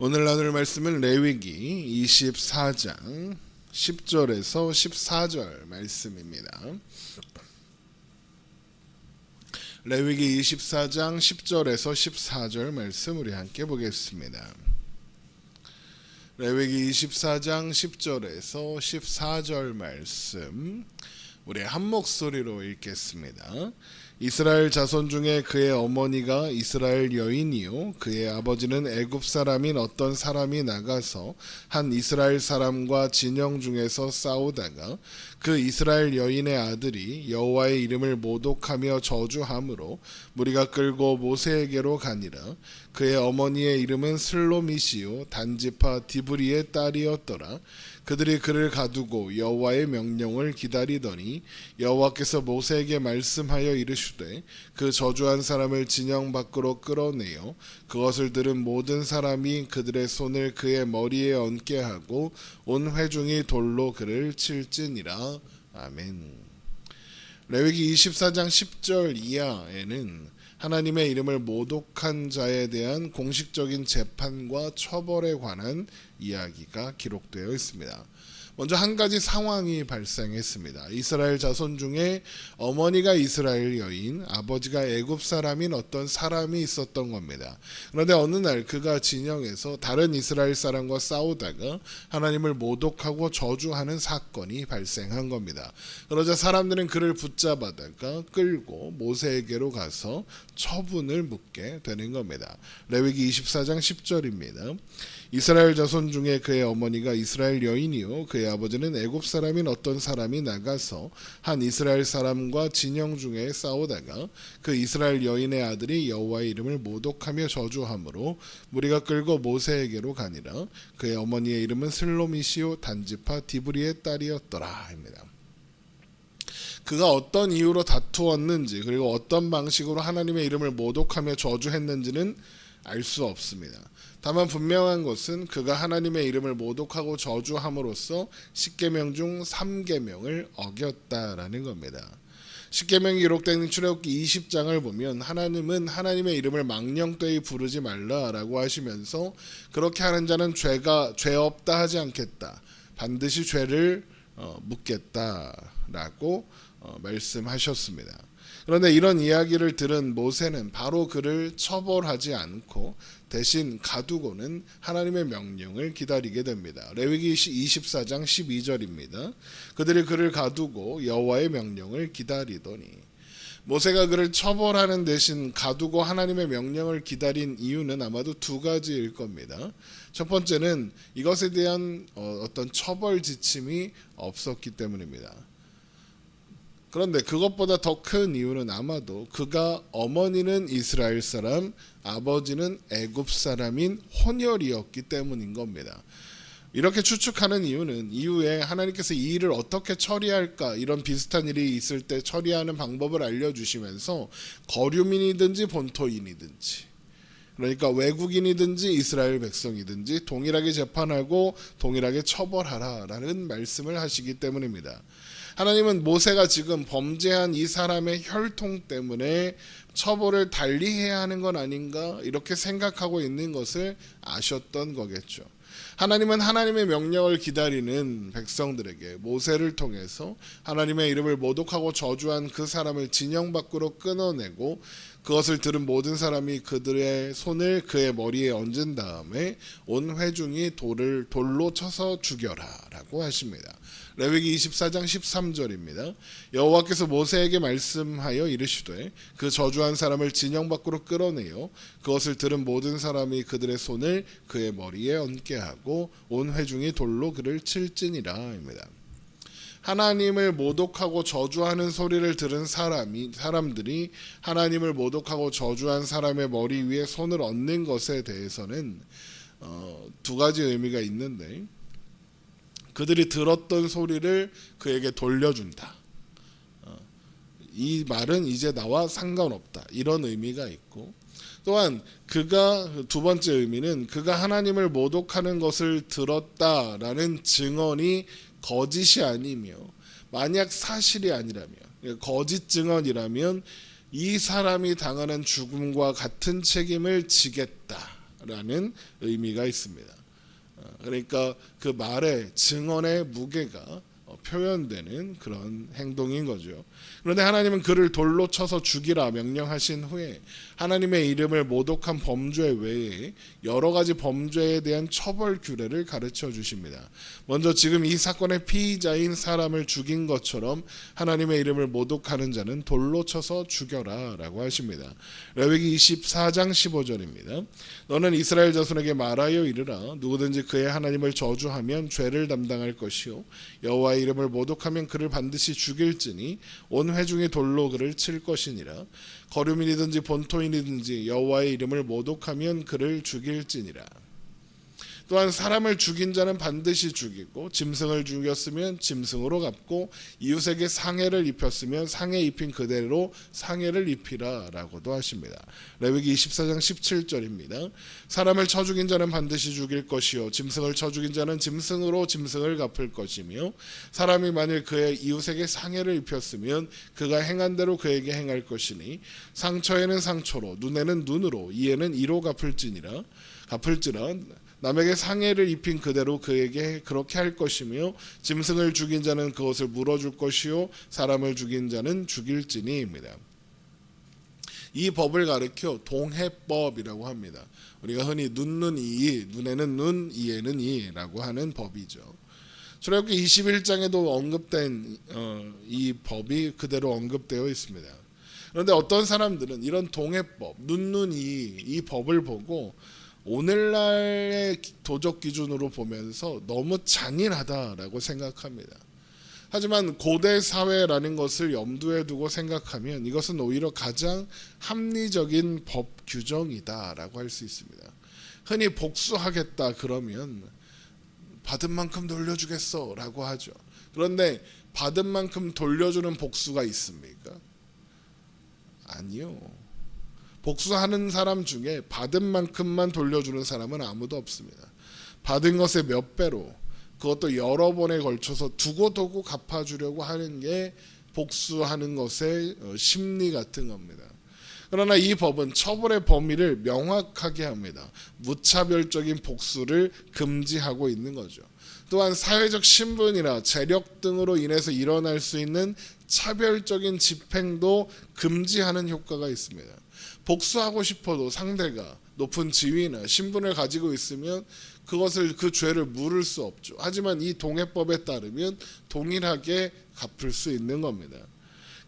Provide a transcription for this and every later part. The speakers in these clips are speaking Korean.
오늘 나눌 말씀은 레위기 24장 10절에서 14절 말씀입니다. 레위기 24장 10절에서 14절 말씀 우리 함께 보겠습니다. 레위기 24장 10절에서 14절 말씀 우리 한 목소리로 읽겠습니다. 이스라엘 자손 중에 그의 어머니가 이스라엘 여인이요 그의 아버지는 애굽 사람인 어떤 사람이 나가서 한 이스라엘 사람과 진영 중에서 싸우다가 그 이스라엘 여인의 아들이 여호와의 이름을 모독하며 저주함으로 무리가 끌고 모세에게로 가니라. 그의 어머니의 이름은 슬로미시요 단지파 디브리의 딸이었더라. 그들이 그를 가두고 여호와의 명령을 기다리더니 여호와께서 모세에게 말씀하여 이르시되 그 저주한 사람을 진영 밖으로 끌어내어 그것을 들은 모든 사람이 그들의 손을 그의 머리에 얹게 하고 온 회중이 돌로 그를 칠지니라. 아멘. 레위기 24장 10절 이하에는 하나님의 이름을 모독한 자에 대한 공식적인 재판과 처벌에 관한 이야기가 기록되어 있습니다. 먼저 한 가지 상황이 발생했습니다. 이스라엘 자손 중에 어머니가 이스라엘 여인, 아버지가 애굽 사람인 어떤 사람이 있었던 겁니다. 그런데 어느 날 그가 진영에서 다른 이스라엘 사람과 싸우다가 하나님을 모독하고 저주하는 사건이 발생한 겁니다. 그러자 사람들은 그를 붙잡아다가 끌고 모세에게로 가서 처분을 묻게 되는 겁니다. 레위기 24장 10절입니다. 이스라엘 자손 중에 그의 어머니가 이스라엘 여인이요 그의 아버지는 애굽 사람인 어떤 사람이 나가서 한 이스라엘 사람과 진영 중에 싸우다가 그 이스라엘 여인의 아들이 여호와의 이름을 모독하며 저주함으로 무리가 끌고 모세에게로 가니라. 그의 어머니의 이름은 슬로미시오 단지파 디브리의 딸이었더라 합니다. 그가 어떤 이유로 다투었는지 그리고 어떤 방식으로 하나님의 이름을 모독하며 저주했는지는 알 수 없습니다. 다만 분명한 것은 그가 하나님의 이름을 모독하고 저주함으로써 10계명 중 3계명을 어겼다라는 겁니다. 10계명이 기록된 출애굽기 20장을 보면 하나님은 하나님의 이름을 망령되이 부르지 말라라고 하시면서 그렇게 하는 자는 죄 없다 하지 않겠다. 반드시 죄를 묻겠다라고 말씀하셨습니다. 그런데 이런 이야기를 들은 모세는 바로 그를 처벌하지 않고 대신 가두고는 하나님의 명령을 기다리게 됩니다. 레위기 24장 12절입니다. 그들이 그를 가두고 여호와의 명령을 기다리더니 모세가 그를 처벌하는 대신 가두고 하나님의 명령을 기다린 이유는 아마도 두 가지일 겁니다. 첫 번째는 이것에 대한 어떤 처벌 지침이 없었기 때문입니다. 그런데 그것보다 더 큰 이유는 아마도 그가 어머니는 이스라엘 사람, 아버지는 애굽 사람인 혼혈이었기 때문인 겁니다. 이렇게 추측하는 이유는 이후에 하나님께서 이 일을 어떻게 처리할까 이런 비슷한 일이 있을 때 처리하는 방법을 알려주시면서 거류민이든지 본토인이든지 그러니까 외국인이든지 이스라엘 백성이든지 동일하게 재판하고 동일하게 처벌하라라는 말씀을 하시기 때문입니다. 하나님은 모세가 지금 범죄한 이 사람의 혈통 때문에 처벌을 달리해야 하는 건 아닌가 이렇게 생각하고 있는 것을 아셨던 거겠죠. 하나님은 하나님의 명령을 기다리는 백성들에게 모세를 통해서 하나님의 이름을 모독하고 저주한 그 사람을 진영 밖으로 끊어내고 그것을 들은 모든 사람이 그들의 손을 그의 머리에 얹은 다음에 온 회중이 돌로 쳐서 죽여라 라고 하십니다. 레위기 24장 13절입니다. 여호와께서 모세에게 말씀하여 이르시되 그 저주한 사람을 진영 밖으로 끌어내어 그것을 들은 모든 사람이 그들의 손을 그의 머리에 얹게 하고 온 회중이 돌로 그를 칠지니라 입니다. 하나님을 모독하고 저주하는 소리를 들은 사람들이 하나님을 모독하고 저주한 사람의 머리 위에 손을 얹는 것에 대해서는 두 가지 의미가 있는데 그들이 들었던 소리를 그에게 돌려준다. 이 말은 이제 나와 상관없다. 이런 의미가 있고 또한 그가 두 번째 의미는 그가 하나님을 모독하는 것을 들었다라는 증언이 거짓이 아니며 만약 사실이 아니라면 거짓 증언이라면 이 사람이 당하는 죽음과 같은 책임을 지겠다 라는 의미가 있습니다. 그러니까 그 말의 증언의 무게가 표현되는 그런 행동인 거죠. 그런데 하나님은 그를 돌로 쳐서 죽이라 명령하신 후에 하나님의 이름을 모독한 범죄 외에 여러 가지 범죄에 대한 처벌 규례를 가르쳐 주십니다. 먼저 지금 이 사건의 피의자인 사람을 죽인 것처럼 하나님의 이름을 모독하는 자는 돌로 쳐서 죽여라 라고 하십니다. 레위기 24장 15절입니다. 너는 이스라엘 자손에게 말하여 이르라. 누구든지 그의 하나님을 저주하면 죄를 담당할 것이요 여호와의 이름을 모독하면 그를 반드시 죽일지니 온 회중이 돌로 그를 칠 것이니라. 거류민이든지 본토인이든지 여호와의 이름을 모독하면 그를 죽일지니라. 또한 사람을 죽인 자는 반드시 죽이고 짐승을 죽였으면 짐승으로 갚고 이웃에게 상해를 입혔으면 상해 입힌 그대로 상해를 입히라 라고도 하십니다. 레위기 24장 17절입니다. 사람을 쳐 죽인 자는 반드시 죽일 것이요 짐승을 쳐 죽인 자는 짐승으로 짐승을 갚을 것이며 사람이 만일 그의 이웃에게 상해를 입혔으면 그가 행한 대로 그에게 행할 것이니 상처에는 상처로 눈에는 눈으로 이에는 이로 갚을지라 남에게 상해를 입힌 그대로 그에게 그렇게 할 것이며 짐승을 죽인 자는 그것을 물어줄 것이요 사람을 죽인 자는 죽일지니입니다. 이 법을 가리켜 동해법이라고 합니다. 우리가 흔히 눈이 눈에는 눈 이에는 이라고 하는 법이죠. 출애굽기 21장에도 언급된 이 법이 그대로 언급되어 있습니다. 그런데 어떤 사람들은 이런 동해법 눈 이 법을 보고 오늘날의 도적 기준으로 보면서 너무 잔인하다라고 생각합니다. 하지만 고대 사회라는 것을 염두에 두고 생각하면 이것은 오히려 가장 합리적인 법 규정이다라고 할 수 있습니다. 흔히 복수하겠다 그러면 받은 만큼 돌려주겠어 라고 하죠. 그런데 받은 만큼 돌려주는 복수가 있습니까? 아니요. 복수하는 사람 중에 받은 만큼만 돌려주는 사람은 아무도 없습니다. 받은 것의 몇 배로 그것도 여러 번에 걸쳐서 두고두고 갚아주려고 하는 게 복수하는 것의 심리 같은 겁니다. 그러나 이 법은 처벌의 범위를 명확하게 합니다. 무차별적인 복수를 금지하고 있는 거죠. 또한 사회적 신분이나 재력 등으로 인해서 일어날 수 있는 차별적인 집행도 금지하는 효과가 있습니다. 복수하고 싶어도 상대가 높은 지위나 신분을 가지고 있으면 그 죄를 물을 수 없죠. 하지만 이 동해법에 따르면 동일하게 갚을 수 있는 겁니다.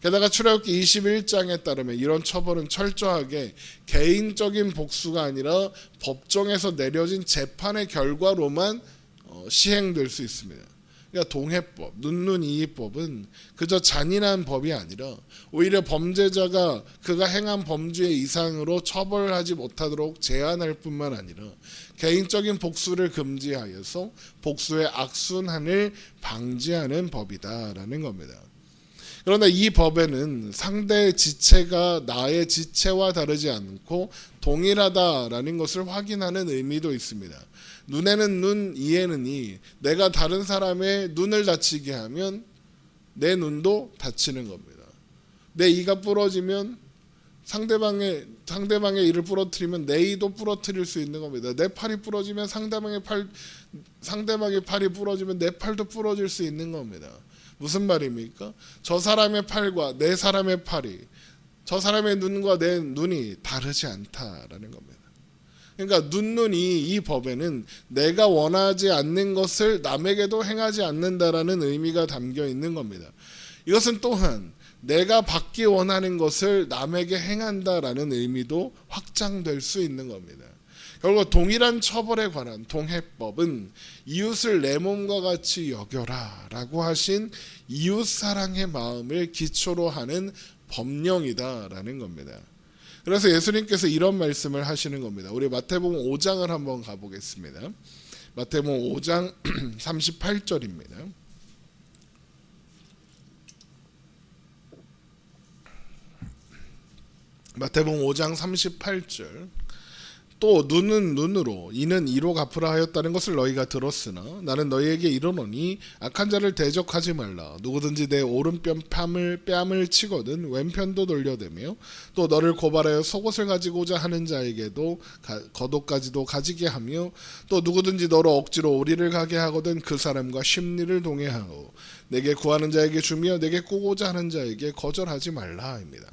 게다가 출애굽기 21장에 따르면 이런 처벌은 철저하게 개인적인 복수가 아니라 법정에서 내려진 재판의 결과로만 시행될 수 있습니다. 그러니까 동해법, 눈이법은 그저 잔인한 법이 아니라 오히려 범죄자가 그가 행한 범죄 이상으로 처벌하지 못하도록 제한할 뿐만 아니라 개인적인 복수를 금지하여서 복수의 악순환을 방지하는 법이다라는 겁니다. 그러나 이 법에는 상대의 지체가 나의 지체와 다르지 않고 동일하다라는 것을 확인하는 의미도 있습니다. 눈에는 눈, 이에는 이. 내가 다른 사람의 눈을 다치게 하면 내 눈도 다치는 겁니다. 내 이가 부러지면 상대방의 이를 부러뜨리면 내 이도 부러뜨릴 수 있는 겁니다. 내 팔이 부러지면 상대방의 팔이 부러지면 내 팔도 부러질 수 있는 겁니다. 무슨 말입니까? 저 사람의 팔과 내 사람의 팔이, 저 사람의 눈과 내 눈이 다르지 않다라는 겁니다. 그러니까 이 법에는 내가 원하지 않는 것을 남에게도 행하지 않는다라는 의미가 담겨 있는 겁니다. 이것은 또한 내가 받기 원하는 것을 남에게 행한다라는 의미도 확장될 수 있는 겁니다. 결국 동일한 처벌에 관한 동해법은 이웃을 내 몸과 같이 여겨라 라고 하신 이웃사랑의 마음을 기초로 하는 법령이다라는 겁니다. 그래서 예수님께서 이런 말씀을 하시는 겁니다. 우리 마태복음 5장을 한번 가보겠습니다. 마태복음 5장 38절입니다. 마태복음 5장 38절 또 눈은 눈으로 이는 이로 갚으라 하였다는 것을 너희가 들었으나 나는 너희에게 이르노니 악한 자를 대적하지 말라. 누구든지 내 오른뺨 뺨을 치거든 왼편도 돌려대며 또 너를 고발하여 속옷을 가지고자 하는 자에게도 겉옷까지도 가지게 하며 또 누구든지 너로 억지로 오리를 가게 하거든 그 사람과 심리를 동행하고 내게 구하는 자에게 주며 내게 꾸고자 하는 자에게 거절하지 말라입니다.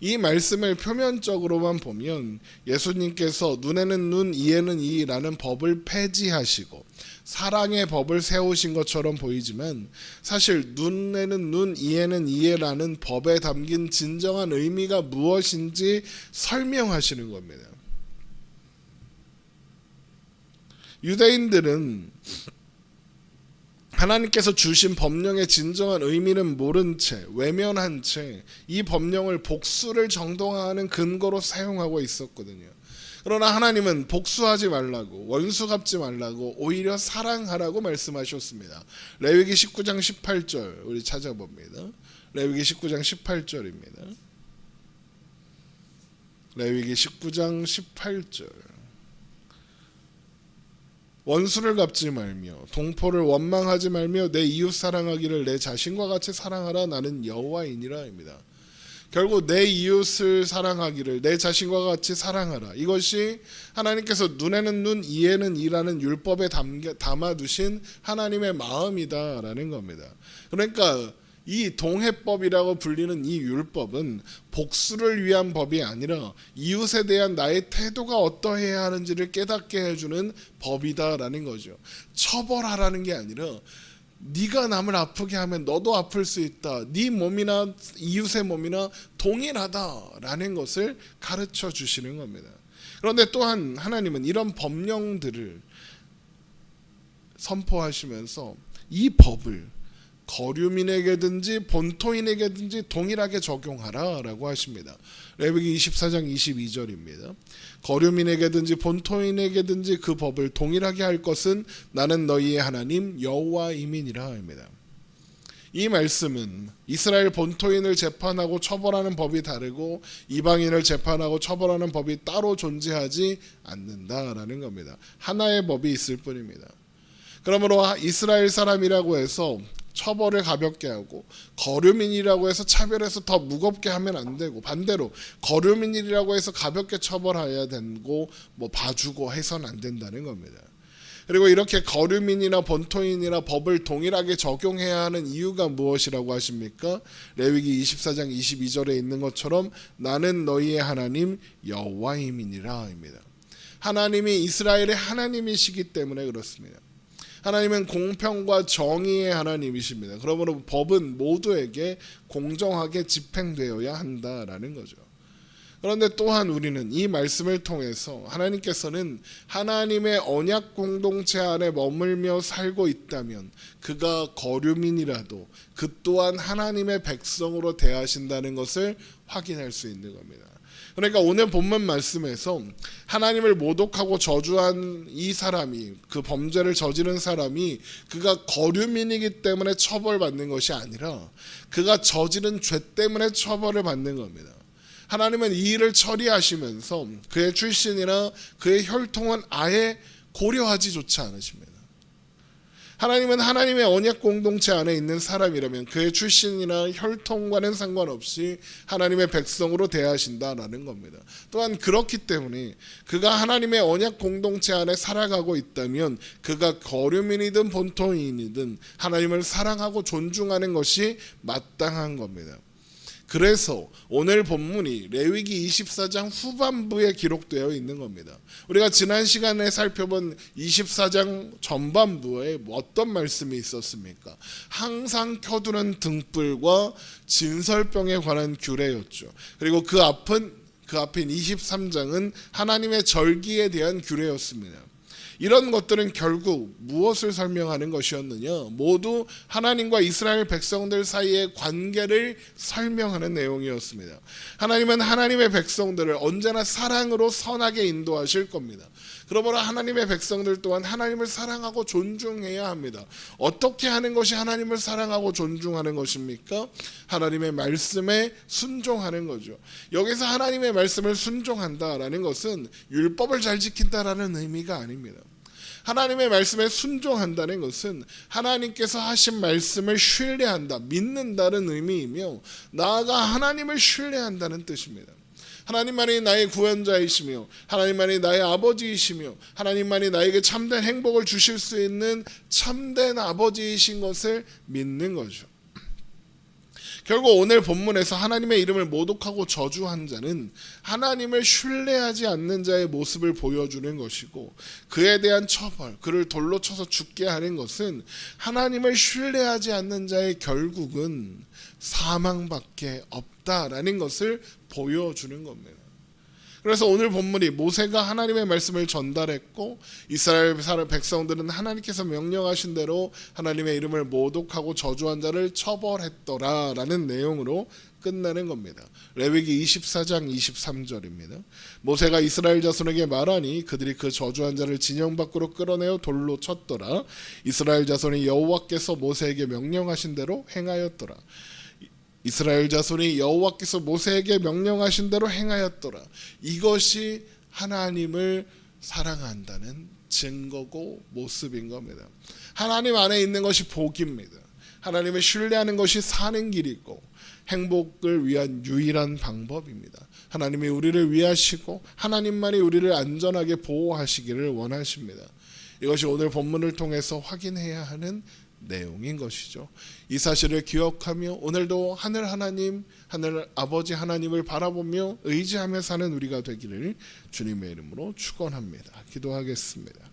이 말씀을 표면적으로만 보면 예수님께서 눈에는 눈, 이에는 이라는 법을 폐지하시고 사랑의 법을 세우신 것처럼 보이지만 사실 눈에는 눈, 이에는 이에라는 법에 담긴 진정한 의미가 무엇인지 설명하시는 겁니다. 유대인들은 하나님께서 주신 법령의 진정한 의미는 모른 채 외면한 채 이 법령을 복수를 정당화하는 근거로 사용하고 있었거든요. 그러나 하나님은 복수하지 말라고 원수 갚지 말라고 오히려 사랑하라고 말씀하셨습니다. 레위기 19장 18절 우리 찾아봅니다. 레위기 19장 18절입니다. 레위기 19장 18절 원수를 갚지 말며 동포를 원망하지 말며 내 이웃 사랑하기를 내 자신과 같이 사랑하라. 나는 여호와이니라입니다. 결국 내 이웃을 사랑하기를 내 자신과 같이 사랑하라. 이것이 하나님께서 눈에는 눈, 이에는 이라는 율법에 담아두신 하나님의 마음이다라는 겁니다. 그러니까 이 동해법이라고 불리는 이 율법은 복수를 위한 법이 아니라 이웃에 대한 나의 태도가 어떠해야 하는지를 깨닫게 해주는 법이다라는 거죠. 처벌하라는 게 아니라 네가 남을 아프게 하면 너도 아플 수 있다. 네 몸이나 이웃의 몸이나 동일하다라는 것을 가르쳐 주시는 겁니다. 그런데 또한 하나님은 이런 법령들을 선포하시면서 이 법을 거류민에게든지 본토인에게든지 동일하게 적용하라라고 하십니다. 레위기 24장 22절입니다. 거류민에게든지 본토인에게든지 그 법을 동일하게 할 것은 나는 너희의 하나님 여호와이니라 합니다. 이 말씀은 이스라엘 본토인을 재판하고 처벌하는 법이 다르고 이방인을 재판하고 처벌하는 법이 따로 존재하지 않는다라는 겁니다. 하나의 법이 있을 뿐입니다. 그러므로 이스라엘 사람이라고 해서 처벌을 가볍게 하고 거류민이라고 해서 차별해서 더 무겁게 하면 안 되고 반대로 거류민이라고 해서 가볍게 처벌해야 되고 뭐 봐주고 해서는 안 된다는 겁니다. 그리고 이렇게 거류민이나 본토인이나 법을 동일하게 적용해야 하는 이유가 무엇이라고 하십니까? 레위기 24장 22절에 있는 것처럼 나는 너희의 하나님 여호와이니라입니다. 하나님이 이스라엘의 하나님이시기 때문에 그렇습니다. 하나님은 공평과 정의의 하나님이십니다. 그러므로 법은 모두에게 공정하게 집행되어야 한다라는 거죠. 그런데 또한 우리는 이 말씀을 통해서 하나님께서는 하나님의 언약 공동체 안에 머물며 살고 있다면 그가 거류민이라도 그 또한 하나님의 백성으로 대하신다는 것을 확인할 수 있는 겁니다. 그러니까 오늘 본문 말씀에서 하나님을 모독하고 저주한 이 사람이 그 범죄를 저지른 사람이 그가 거류민이기 때문에 처벌받는 것이 아니라 그가 저지른 죄 때문에 처벌을 받는 겁니다. 하나님은 이 일을 처리하시면서 그의 출신이나 그의 혈통은 아예 고려하지조차 않으십니다. 하나님은 하나님의 언약 공동체 안에 있는 사람이라면 그의 출신이나 혈통과는 상관없이 하나님의 백성으로 대하신다라는 겁니다. 또한 그렇기 때문에 그가 하나님의 언약 공동체 안에 살아가고 있다면 그가 거류민이든 본토인이든 하나님을 사랑하고 존중하는 것이 마땅한 겁니다. 그래서 오늘 본문이 레위기 24장 후반부에 기록되어 있는 겁니다. 우리가 지난 시간에 살펴본 24장 전반부에 어떤 말씀이 있었습니까? 항상 켜두는 등불과 진설병에 관한 규례였죠. 그리고 그 앞인 23장은 하나님의 절기에 대한 규례였습니다. 이런 것들은 결국 무엇을 설명하는 것이었느냐? 모두 하나님과 이스라엘 백성들 사이의 관계를 설명하는 내용이었습니다. 하나님은 하나님의 백성들을 언제나 사랑으로 선하게 인도하실 겁니다. 그러므로 하나님의 백성들 또한 하나님을 사랑하고 존중해야 합니다. 어떻게 하는 것이 하나님을 사랑하고 존중하는 것입니까? 하나님의 말씀에 순종하는 거죠. 여기서 하나님의 말씀을 순종한다라는 것은 율법을 잘 지킨다라는 의미가 아닙니다. 하나님의 말씀에 순종한다는 것은 하나님께서 하신 말씀을 신뢰한다, 믿는다는 의미이며 나아가 하나님을 신뢰한다는 뜻입니다. 하나님만이 나의 구원자이시며 하나님만이 나의 아버지이시며 하나님만이 나에게 참된 행복을 주실 수 있는 참된 아버지이신 것을 믿는 거죠. 결국 오늘 본문에서 하나님의 이름을 모독하고 저주한 자는 하나님을 신뢰하지 않는 자의 모습을 보여주는 것이고, 그에 대한 처벌, 그를 돌로 쳐서 죽게 하는 것은 하나님을 신뢰하지 않는 자의 결국은 사망밖에 없다라는 것을 보여주는 겁니다. 그래서 오늘 본문이 모세가 하나님의 말씀을 전달했고 이스라엘 백성들은 하나님께서 명령하신 대로 하나님의 이름을 모독하고 저주한 자를 처벌했더라라는 내용으로 끝나는 겁니다. 레위기 24장 23절입니다. 모세가 이스라엘 자손에게 말하니 그들이 그 저주한 자를 진영 밖으로 끌어내어 돌로 쳤더라. 이스라엘 자손이 여호와께서 모세에게 명령하신 대로 행하였더라. 이스라엘 자손이 여호와께서 모세에게 명령하신 대로 행하였더라. 이것이 하나님을 사랑한다는 증거고 모습인 겁니다. 하나님 안에 있는 것이 복입니다. 하나님을 신뢰하는 것이 사는 길이고 행복을 위한 유일한 방법입니다. 하나님이 우리를 위하시고 하나님만이 우리를 안전하게 보호하시기를 원하십니다. 이것이 오늘 본문을 통해서 확인해야 하는 내용인 것이죠. 이 사실을 기억하며 오늘도 하늘 하나님, 하늘 아버지 하나님을 바라보며 의지하며 사는 우리가 되기를 주님의 이름으로 축원합니다. 기도하겠습니다.